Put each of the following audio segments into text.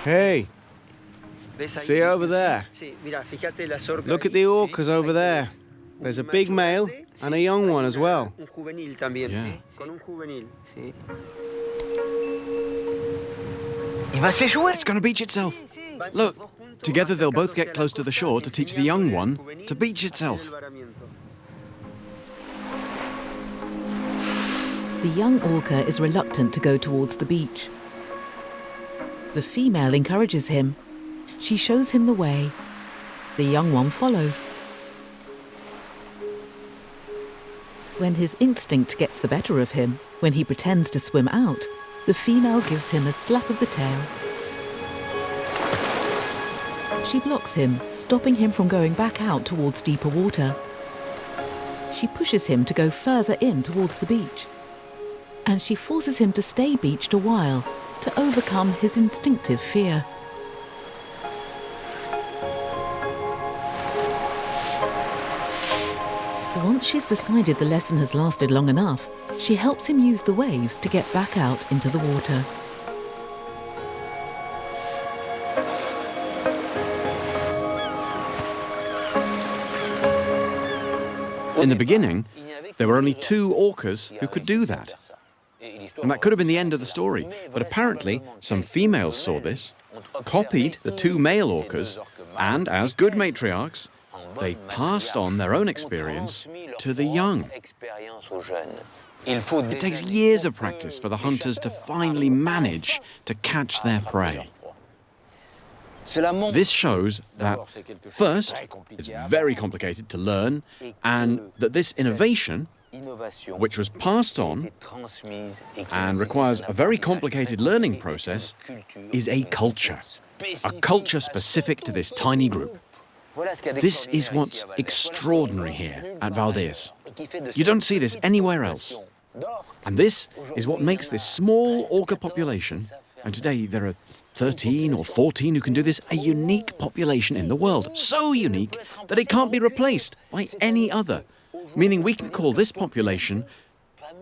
Hey, see over there? Look at the orcas over there. There's a big male and a young one as well. Yeah. It's going to beach itself. Look, together they'll both get close to the shore to teach the young one to beach itself. The young orca is reluctant to go towards the beach. The female encourages him. She shows him the way. The young one follows. When his instinct gets the better of him, when he pretends to swim out, the female gives him a slap of the tail. She blocks him, stopping him from going back out towards deeper water. She pushes him to go further in towards the beach. And she forces him to stay beached a while to overcome his instinctive fear. Once she's decided the lesson has lasted long enough, she helps him use the waves to get back out into the water. In the beginning, there were only 2 orcas who could do that. And that could have been the end of the story. But apparently, some females saw this, copied the 2 male orcas, and as good matriarchs, they passed on their own experience to the young. It takes years of practice for the hunters to finally manage to catch their prey. This shows that, first, it's very complicated to learn, and that this innovation, which was passed on and requires a very complicated learning process, is a culture specific to this tiny group. This is what's extraordinary here at Valdés. You don't see this anywhere else. And this is what makes this small orca population, and today there are 13 or 14 who can do this, a unique population in the world. So unique that it can't be replaced by any other. Meaning we can call this population,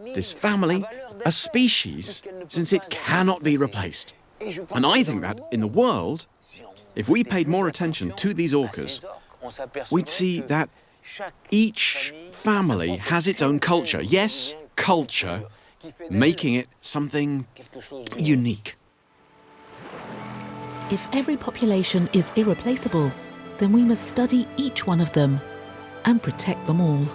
this family, a species, since it cannot be replaced. And I think that in the world, if we paid more attention to these orcas, we'd see that each family has its own culture. Yes, culture, making it something unique. If every population is irreplaceable, then we must study each one of them and protect them all.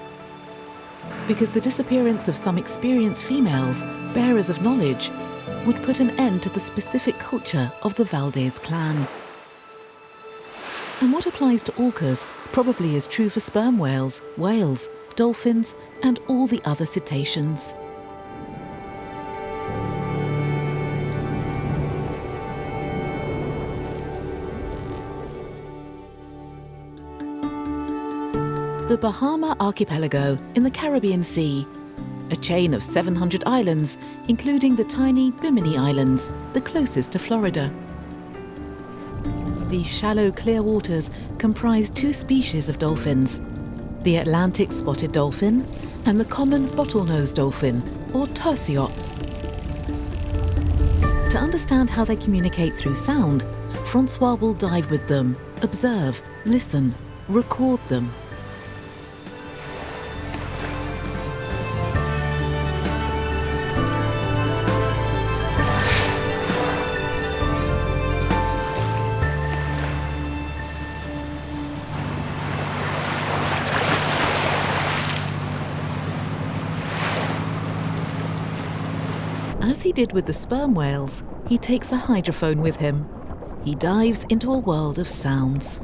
Because the disappearance of some experienced females, bearers of knowledge, would put an end to the specific culture of the Valdés clan. And what applies to orcas probably is true for sperm whales, dolphins, and all the other cetaceans. The Bahama archipelago in the Caribbean Sea, a chain of 700 islands, including the tiny Bimini Islands, the closest to Florida. These shallow, clear waters comprise 2 species of dolphins, the Atlantic spotted dolphin and the common bottlenose dolphin, or Tursiops. To understand how they communicate through sound, Francois will dive with them, observe, listen, record them. As he did with the sperm whales, he takes a hydrophone with him. He dives into a world of sounds.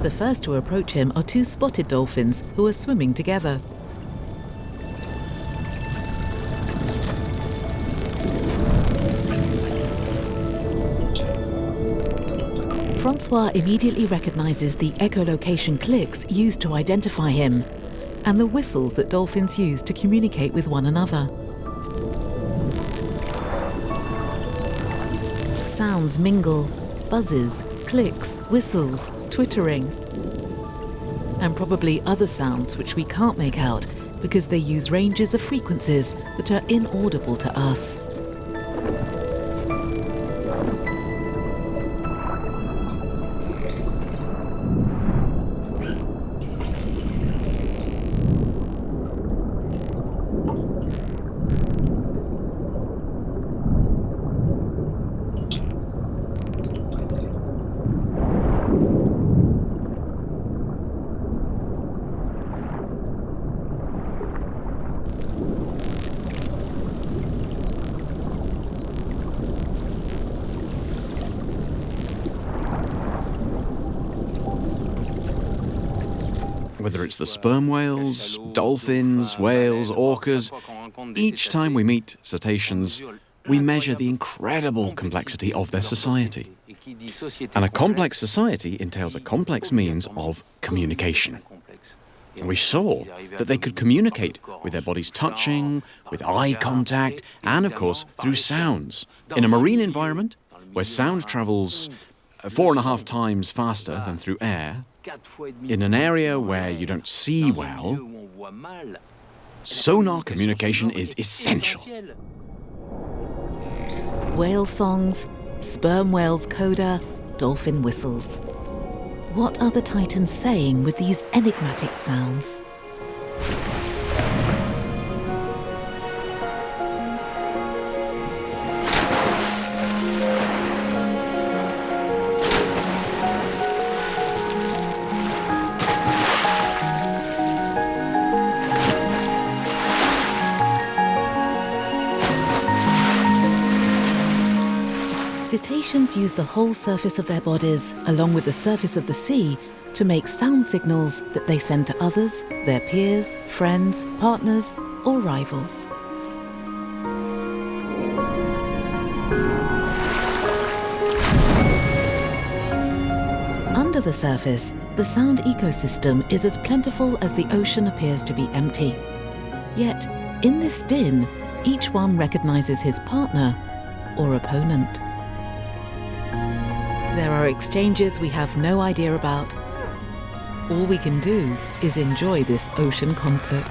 The first to approach him are 2 spotted dolphins who are swimming together. Francois immediately recognizes the echolocation clicks used to identify him and the whistles that dolphins use to communicate with one another. Sounds mingle, buzzes, clicks, whistles, twittering, and probably other sounds which we can't make out because they use ranges of frequencies that are inaudible to us. Whether it's the sperm whales, dolphins, whales, orcas, each time we meet cetaceans, we measure the incredible complexity of their society. And a complex society entails a complex means of communication. And we saw that they could communicate with their bodies touching, with eye contact, and of course through sounds. In a marine environment, where sound travels 4.5 times faster than through air, in an area where you don't see well, sonar communication is essential. Whale songs, sperm whales' coda, dolphin whistles. What are the titans saying with these enigmatic sounds? Cetaceans use the whole surface of their bodies, along with the surface of the sea, to make sound signals that they send to others, their peers, friends, partners, or rivals. Under the surface, the sound ecosystem is as plentiful as the ocean appears to be empty. Yet, in this din, each one recognizes his partner or opponent. There are exchanges we have no idea about. All we can do is enjoy this ocean concert.